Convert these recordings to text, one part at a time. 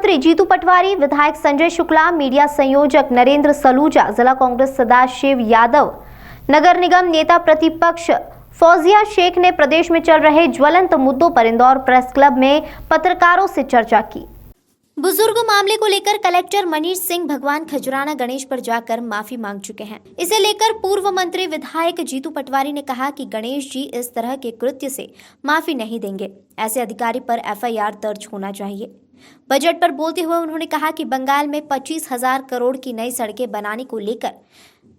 मंत्री जीतू पटवारी, विधायक संजय शुक्ला, मीडिया संयोजक नरेंद्र सलूजा, जिला कांग्रेस सदाशिव यादव, नगर निगम नेता प्रतिपक्ष फौजिया शेख ने प्रदेश में चल रहे ज्वलंत मुद्दों पर इंदौर प्रेस क्लब में पत्रकारों से चर्चा की। बुजुर्ग मामले को लेकर कलेक्टर मनीष सिंह भगवान खजुराना गणेश पर जाकर माफी मांग चुके हैं। इसे लेकर पूर्व मंत्री विधायक जीतू पटवारी ने कहा कि गणेश जी इस तरह के कृत्य से माफी नहीं देंगे। ऐसे अधिकारी पर एफआईआर दर्ज होना चाहिए। बजट पर बोलते हुए उन्होंने कहा कि बंगाल में 25,000 करोड़ की नई सड़कें बनाने को लेकर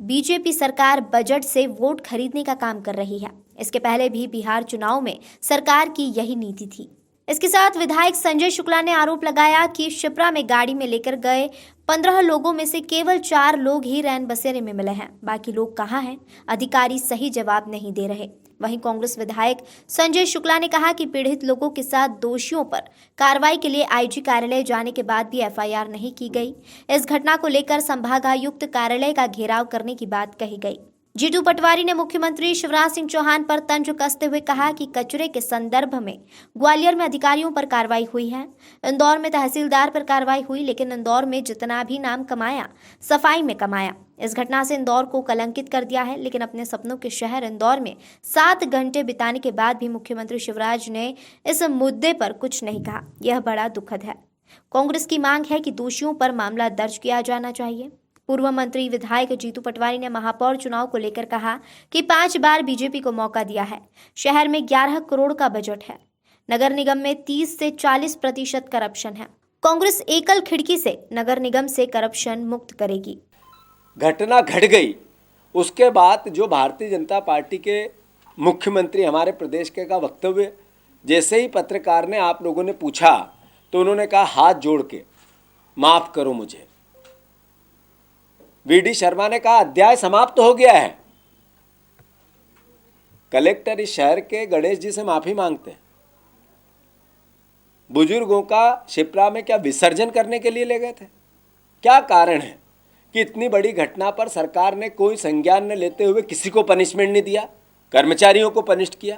बीजेपी सरकार बजट से वोट खरीदने का काम कर रही है। इसके पहले भी बिहार चुनाव में सरकार की यही नीति थी। इसके साथ विधायक संजय शुक्ला ने आरोप लगाया कि शिप्रा में गाड़ी में लेकर गए 15 लोगों में से केवल 4 लोग ही रैन बसेरे में मिले हैं। बाकी लोग कहाँ हैं? अधिकारी सही जवाब नहीं दे रहे। वहीं कांग्रेस विधायक संजय शुक्ला ने कहा कि पीड़ित लोगों के साथ दोषियों पर कार्रवाई के लिए आईजी कार्यालय जाने के बाद भी एफआईआर नहीं की गई। इस घटना को लेकर संभागायुक्त कार्यालय का घेराव करने की बात कही गई। जीतू पटवारी ने मुख्यमंत्री शिवराज सिंह चौहान पर तंज कसते हुए कहा कि कचरे के संदर्भ में ग्वालियर में अधिकारियों पर कार्रवाई हुई है, इंदौर में तहसीलदार पर कार्रवाई हुई, लेकिन इंदौर में जितना भी नाम कमाया सफाई में कमाया। इस घटना से इंदौर को कलंकित कर दिया है, लेकिन अपने सपनों के शहर इंदौर में 7 घंटे बिताने के बाद भी मुख्यमंत्री शिवराज ने इस मुद्दे पर कुछ नहीं कहा। यह बड़ा दुखद है। कांग्रेस की मांग है कि दोषियों पर मामला दर्ज किया जाना चाहिए। पूर्व मंत्री विधायक जीतू पटवारी ने महापौर चुनाव को लेकर कहा कि 5 बार बीजेपी को मौका दिया है। शहर में 11 करोड़ का बजट है। नगर निगम में 30 से 40% करप्शन है। कांग्रेस एकल खिड़की से नगर निगम से करप्शन मुक्त करेगी। घटना घट गई, उसके बाद जो भारतीय जनता पार्टी के मुख्यमंत्री हमारे प्रदेश के का वक्तव्य जैसे ही पत्रकार ने आप लोगों ने पूछा तो उन्होंने कहा हाथ जोड़ के माफ करो मुझे। वीडी शर्मा ने कहा अध्याय समाप्त हो गया है। कलेक्टर इस शहर के गणेश जी से माफी मांगते हैं। बुजुर्गों का शिप्रा में क्या विसर्जन करने के लिए ले गए थे? क्या कारण है कि इतनी बड़ी घटना पर सरकार ने कोई संज्ञान न लेते हुए किसी को पनिशमेंट नहीं दिया, कर्मचारियों को पनिश किया?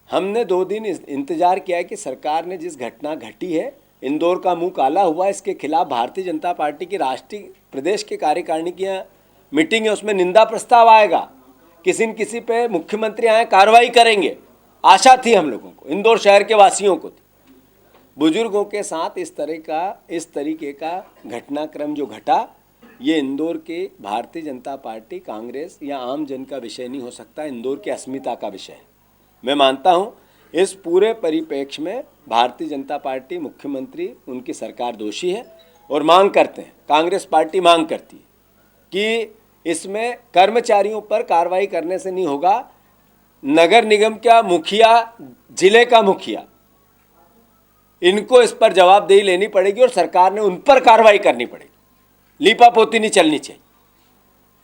हमने 2 दिन इंतजार किया है कि सरकार ने जिस घटना घटी है, इंदौर का मुंह काला हुआ, इसके खिलाफ भारतीय जनता पार्टी की राष्ट्रीय प्रदेश के कार्यकारिणी की मीटिंग है, उसमें निंदा प्रस्ताव आएगा। किसी न किसी पे मुख्यमंत्री आए कार्रवाई करेंगे। आशा थी हम लोगों को, इंदौर शहर के वासियों को थी। बुजुर्गों के साथ इस तरीके का घटनाक्रम जो घटा, ये इंदौर के भारतीय जनता पार्टी, कांग्रेस या आम जन का विषय नहीं हो सकता, इंदौर की अस्मिता का विषय है। मैं मानता हूँ इस पूरे परिप्रेक्ष्य में भारतीय जनता पार्टी, मुख्यमंत्री, उनकी सरकार दोषी है और मांग करते हैं, कांग्रेस पार्टी मांग करती है कि इसमें कर्मचारियों पर कार्रवाई करने से नहीं होगा। नगर निगम का मुखिया, जिले का मुखिया, इनको इस पर जवाबदेही लेनी पड़ेगी और सरकार ने उन पर कार्रवाई करनी पड़ेगी। लीपापोती नहीं चलनी चाहिए।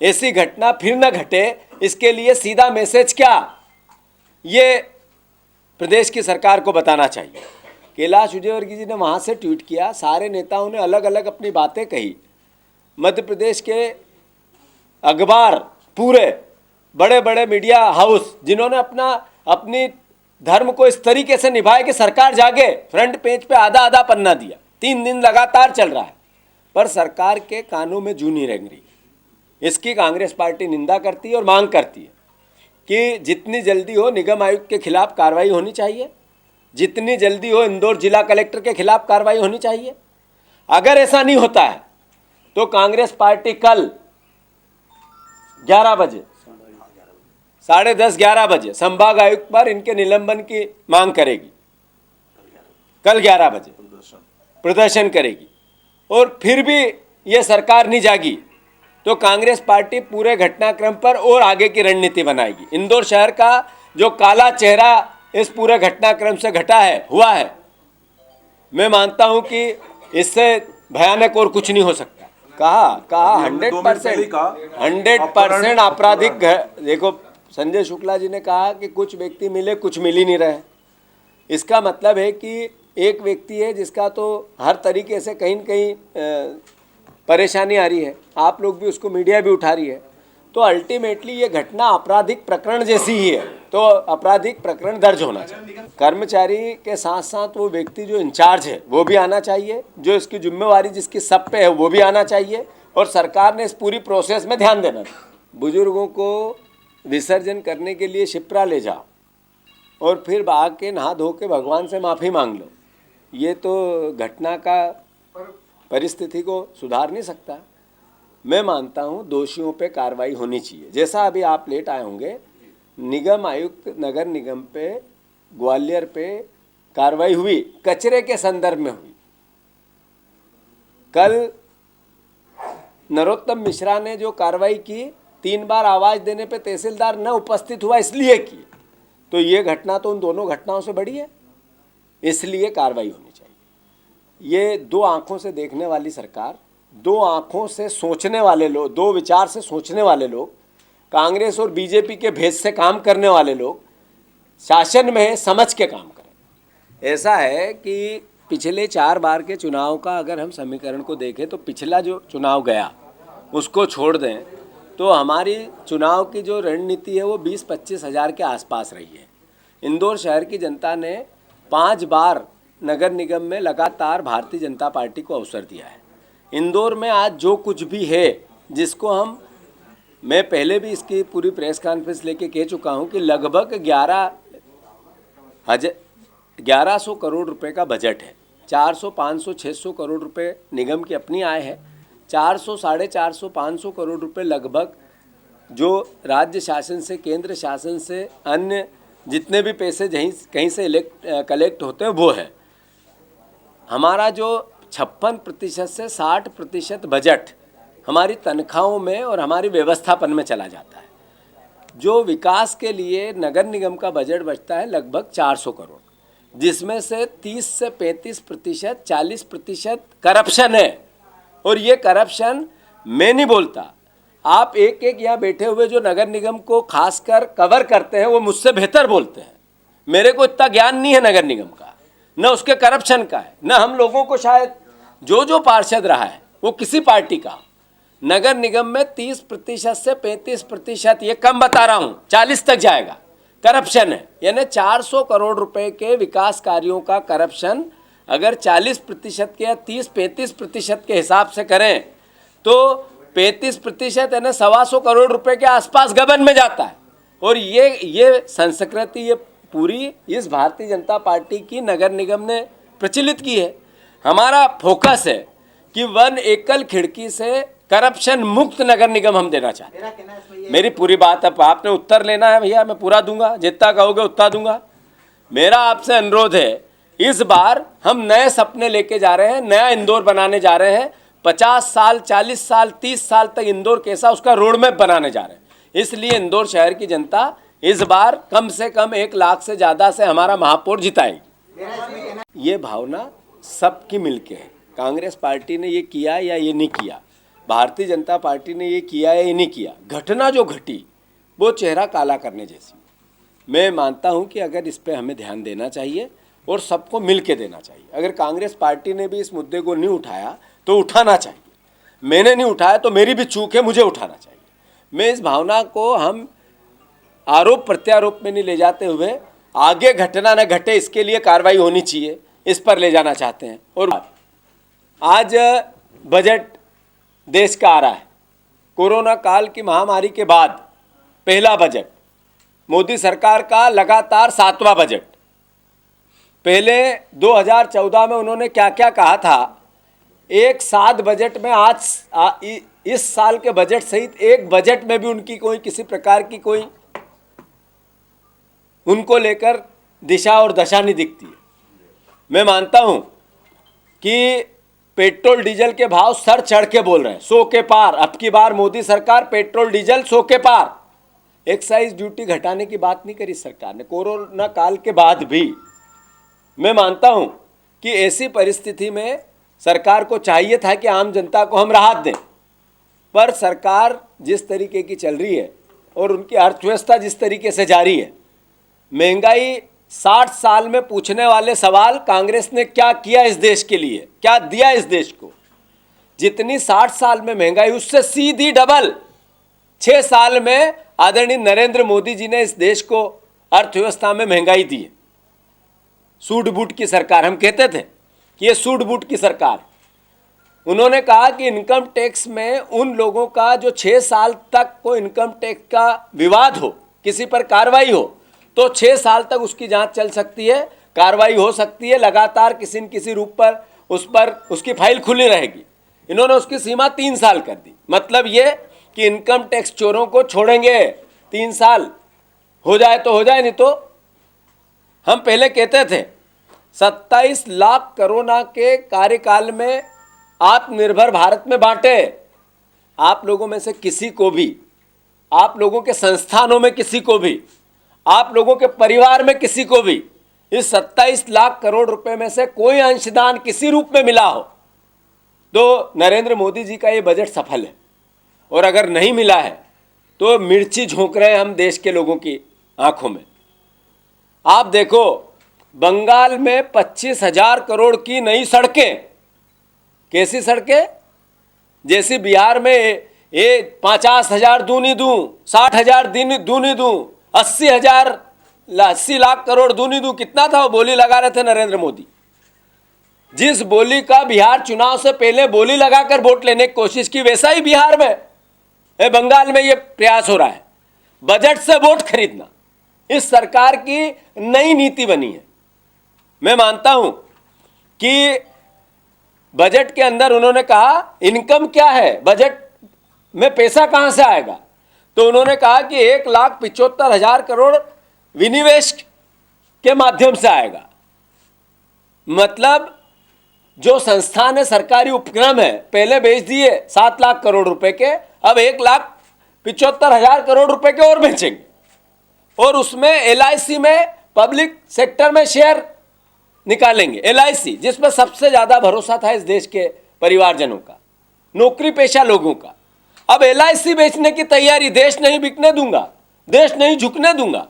ऐसी घटना फिर न घटे, इसके लिए सीधा मैसेज क्या, ये प्रदेश की सरकार को बताना चाहिए। कैलाश विजयवर्गीय जी ने वहाँ से ट्वीट किया, सारे नेताओं ने अलग अलग अपनी बातें कही। मध्य प्रदेश के अखबार, पूरे बड़े बड़े मीडिया हाउस, जिन्होंने अपनी धर्म को इस तरीके से निभाया कि सरकार जागे, फ्रंट पेज पे आधा आधा पन्ना दिया। 3 दिन लगातार चल रहा है, पर सरकार के कानों में जूं नहीं रेंग रही। इसकी कांग्रेस पार्टी निंदा करती है और मांग करती है कि जितनी जल्दी हो निगम आयुक्त के खिलाफ कार्रवाई होनी चाहिए, जितनी जल्दी हो इंदौर जिला कलेक्टर के खिलाफ कार्रवाई होनी चाहिए। अगर ऐसा नहीं होता है तो कांग्रेस पार्टी कल 11 बजे, 10:30-11 बजे संभाग आयुक्त पर इनके निलंबन की मांग करेगी। कल 11 बजे प्रदर्शन करेगी और फिर भी ये सरकार नहीं जागी तो कांग्रेस पार्टी पूरे घटनाक्रम पर और आगे की रणनीति बनाएगी। इंदौर शहर का जो काला चेहरा इस पूरे घटनाक्रम से हुआ है, मैं मानता हूं कि इससे भयानक और कुछ नहीं हो सकता। कहा 100% आपराधिक। देखो, संजय शुक्ला जी ने कहा कि कुछ व्यक्ति मिले, कुछ मिल ही नहीं रहे। इसका मतलब है कि एक व्यक्ति है जिसका तो हर तरीके से कहीं न कहीं परेशानी आ रही है, आप लोग भी उसको, मीडिया भी उठा रही है, तो अल्टीमेटली ये घटना आपराधिक प्रकरण जैसी ही है। तो आपराधिक प्रकरण दर्ज होना चाहिए। कर्मचारी के साथ साथ वो व्यक्ति जो इंचार्ज है वो भी आना चाहिए, जो इसकी जिम्मेवारी जिसकी सब पे है वो भी आना चाहिए, और सरकार ने इस पूरी प्रोसेस में ध्यान देना चाहिए। बुजुर्गों को विसर्जन करने के लिए शिप्रा ले जाओ और फिर भाग के नहा धो के भगवान से माफ़ी मांग लो, ये तो घटना का परिस्थिति को सुधार नहीं सकता। मैं मानता हूँ दोषियों पे कार्रवाई होनी चाहिए। जैसा अभी आप लेट आए होंगे, निगम आयुक्त नगर निगम पे ग्वालियर पे कार्रवाई हुई, कचरे के संदर्भ में हुई। कल नरोत्तम मिश्रा ने जो कार्रवाई की, 3 बार आवाज़ देने पे तहसीलदार न उपस्थित हुआ इसलिए की, तो ये घटना तो उन दोनों घटनाओं से बड़ी है, इसलिए कार्रवाई होनी चाहिए। ये 2 आंखों से देखने वाली सरकार, 2 आंखों से सोचने वाले लोग, 2 विचार से सोचने वाले लोग, कांग्रेस और बीजेपी के भेद से काम करने वाले लोग शासन में समझ के काम करें। ऐसा है कि पिछले 4 बार के चुनाव का अगर हम समीकरण को देखें तो पिछला जो चुनाव गया उसको छोड़ दें तो हमारी चुनाव की जो रणनीति है वो 20-25 हज़ार के आसपास रही है। इंदौर शहर की जनता ने 5 बार नगर निगम में लगातार भारतीय जनता पार्टी को अवसर दिया है। इंदौर में आज जो कुछ भी है, जिसको मैं पहले भी इसकी पूरी प्रेस कॉन्फ्रेंस लेके कह चुका हूँ कि लगभग 1100 करोड़ रुपए का बजट है। 400, 500, 600 करोड़ रुपए निगम की अपनी आय है। 400, 450, 500 करोड़ रुपए लगभग जो राज्य शासन से, केंद्र शासन से, अन्य जितने भी पैसे कहीं से कलेक्ट होते हैं वो है। हमारा जो 56% से 60% बजट हमारी तनख्वाहों में और हमारी व्यवस्थापन में चला जाता है। जो विकास के लिए नगर निगम का बजट बचता है लगभग 400 करोड़, जिसमें से 30 से 35%, 40% करप्शन है। और ये करप्शन मैं नहीं बोलता, आप एक यहाँ बैठे हुए जो नगर निगम को खासकर कवर करते हैं वो मुझसे बेहतर बोलते हैं। मेरे को इतना ज्ञान नहीं है नगर निगम का, न उसके करप्शन का है, न हम लोगों को शायद जो पार्षद रहा है वो किसी पार्टी का। नगर निगम में 30% से 35%, ये कम बता रहा हूँ, 40 तक जाएगा, करप्शन है। यानी 400 करोड़ रुपए के विकास कार्यों का करप्शन अगर 40% के या 30-35% के हिसाब से करें तो 35% यानी 125 करोड़ रुपए के आसपास गबन में जाता है। और ये संस्कृति ये पूरी इस भारतीय जनता पार्टी की नगर निगम ने प्रचलित की है। हमारा फोकस है कि 1 एकल खिड़की से करप्शन मुक्त नगर निगम हम देना चाहते हैं। मेरी पूरी बात, अब आपने उत्तर लेना है भैया, मैं पूरा दूंगा, जितना कहोगे उतना दूंगा। मेरा आपसे अनुरोध है, इस बार हम नए सपने लेके जा रहे हैं, नया इंदौर बनाने जा रहे हैं। 50 साल, 40 साल, 30 साल तक इंदौर कैसा, उसका रोड मैप बनाने जा रहे हैं। इसलिए इंदौर शहर की जनता इस बार कम से कम 1 लाख से ज़्यादा से हमारा महापौर जिताएगी। ये भावना सबकी मिलके है। कांग्रेस पार्टी ने ये किया या ये नहीं किया, भारतीय जनता पार्टी ने ये किया या ये नहीं किया, घटना जो घटी वो चेहरा काला करने जैसी। मैं मानता हूँ कि अगर इस पर हमें ध्यान देना चाहिए और सबको मिल के देना चाहिए। अगर कांग्रेस पार्टी ने भी इस मुद्दे को नहीं उठाया तो उठाना चाहिए। मैंने नहीं उठाया तो मेरी भी चूक है, मुझे उठाना चाहिए। मैं इस भावना को हम आरोप प्रत्यारोप में नहीं ले जाते हुए आगे घटना न घटे इसके लिए कार्रवाई होनी चाहिए, इस पर ले जाना चाहते हैं। और आज बजट देश का आ रहा है, कोरोना काल की महामारी के बाद पहला बजट, मोदी सरकार का लगातार 7वां बजट। पहले 2014 में उन्होंने क्या क्या कहा था, एक 7 बजट में आज इस साल के बजट सहित एक बजट में भी उनकी कोई किसी प्रकार की कोई उनको लेकर दिशा और दशा नहीं दिखती है। मैं मानता हूं कि पेट्रोल डीजल के भाव सर चढ़ के बोल रहे हैं, 100 के पार। अब की बार मोदी सरकार पेट्रोल डीजल 100 के पार। एक्साइज ड्यूटी घटाने की बात नहीं करी सरकार ने कोरोना काल के बाद भी। मैं मानता हूं कि ऐसी परिस्थिति में सरकार को चाहिए था कि आम जनता को हम राहत दें, पर सरकार जिस तरीके की चल रही है और उनकी अर्थव्यवस्था जिस तरीके से जारी है, महंगाई 60 साल में पूछने वाले सवाल, कांग्रेस ने क्या किया इस देश के लिए, क्या दिया इस देश को, जितनी 60 साल में महंगाई उससे सीधी डबल 6 साल में आदरणीय नरेंद्र मोदी जी ने इस देश को अर्थव्यवस्था में महंगाई दी है। सूट बूट की सरकार, हम कहते थे कि ये सूट बूट की सरकार। उन्होंने कहा कि इनकम टैक्स में उन लोगों का जो 6 साल तक को इनकम टैक्स का विवाद हो, किसी पर कार्रवाई हो, तो 6 साल तक उसकी जांच चल सकती है, कार्रवाई हो सकती है, लगातार किसी न किसी रूप पर उसकी फाइल खुली रहेगी। इन्होंने उसकी सीमा 3 साल कर दी। मतलब ये कि इनकम टैक्स चोरों को छोड़ेंगे 3 साल, हो जाए तो हो जाए, नहीं तो हम पहले कहते थे 27 लाख कोरोना के कार्यकाल में आत्मनिर्भर भारत में बांटे। आप लोगों में से किसी को भी, आप लोगों के संस्थानों में किसी को भी, आप लोगों के परिवार में किसी को भी इस 27 लाख करोड़ रुपए में से कोई अंशदान किसी रूप में मिला हो तो नरेंद्र मोदी जी का ये बजट सफल है। और अगर नहीं मिला है तो मिर्ची झोंक रहे हैं हम देश के लोगों की आंखों में। आप देखो, बंगाल में 25,000 करोड़ की नई सड़कें। कैसी सड़कें? जैसे बिहार में ये 50,000 दूं नहीं दूं, 60,000 दूं नहीं दूं, 80 लाख करोड़ दूं नहीं दूं, कितना था वो बोली लगा रहे थे नरेंद्र मोदी। जिस बोली का बिहार चुनाव से पहले बोली लगाकर वोट लेने की कोशिश की, वैसा ही बिहार में, बंगाल में ये प्रयास हो रहा है, बजट से वोट खरीदना। इस सरकार की नई नीति बनी है। मैं मानता हूं कि बजट के अंदर उन्होंने कहा इनकम क्या है, बजट में पैसा कहां से आएगा, तो उन्होंने कहा कि 1,75,000 करोड़ विनिवेश के माध्यम से आएगा। मतलब जो संस्थान है, सरकारी उपक्रम है, पहले बेच दिए 7 लाख करोड़ रुपए के, अब 1,75,000 करोड़ रुपए के और बेचेंगे। और उसमें LIC में, पब्लिक सेक्टर में शेयर निकालेंगे। LIC जिसमें सबसे ज्यादा भरोसा था इस देश के परिवारजनों का, नौकरी पेशा लोगों का। अब LIC बेचने की तैयारी। देश नहीं बिकने दूंगा, देश नहीं झुकने दूंगा।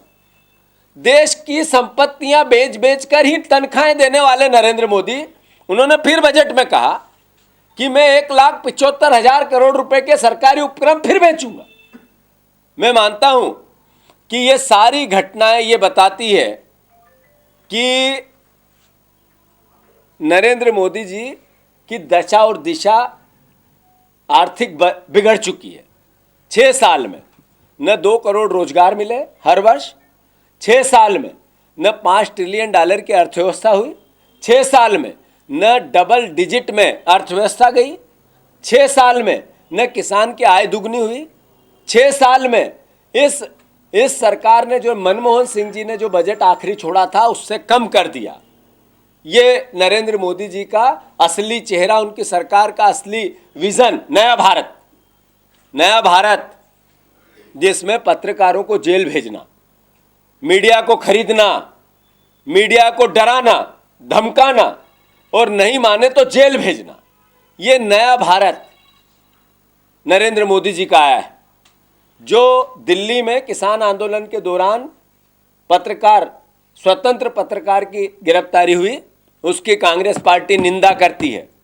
देश की संपत्तियां बेच बेच कर ही तनख्वाहें देने वाले नरेंद्र मोदी, उन्होंने फिर बजट में कहा कि मैं 1,75,000 करोड़ रुपए के सरकारी उपक्रम फिर बेचूंगा। मैं मानता हूं कि ये सारी घटनाएं ये बताती है कि नरेंद्र मोदी जी की दशा और दिशा आर्थिक बिगड़ चुकी है। 6 साल में न 2 करोड़ रोजगार मिले हर वर्ष, 6 साल में न 5 ट्रिलियन डॉलर की अर्थव्यवस्था हुई, 6 साल में न डबल डिजिट में अर्थव्यवस्था गई, 6 साल में न किसान की आय दुगनी हुई, 6 साल में इस सरकार ने, जो मनमोहन सिंह जी ने जो बजट आखिरी छोड़ा था, उससे कम कर दिया। ये नरेंद्र मोदी जी का असली चेहरा, उनकी सरकार का असली विजन, नया भारत। नया भारत जिसमें पत्रकारों को जेल भेजना, मीडिया को खरीदना, मीडिया को डराना, धमकाना और नहीं माने तो जेल भेजना, ये नया भारत नरेंद्र मोदी जी का आया है। जो दिल्ली में किसान आंदोलन के दौरान पत्रकार, स्वतंत्र पत्रकार की गिरफ्तारी हुई, उसकी कांग्रेस पार्टी निंदा करती है।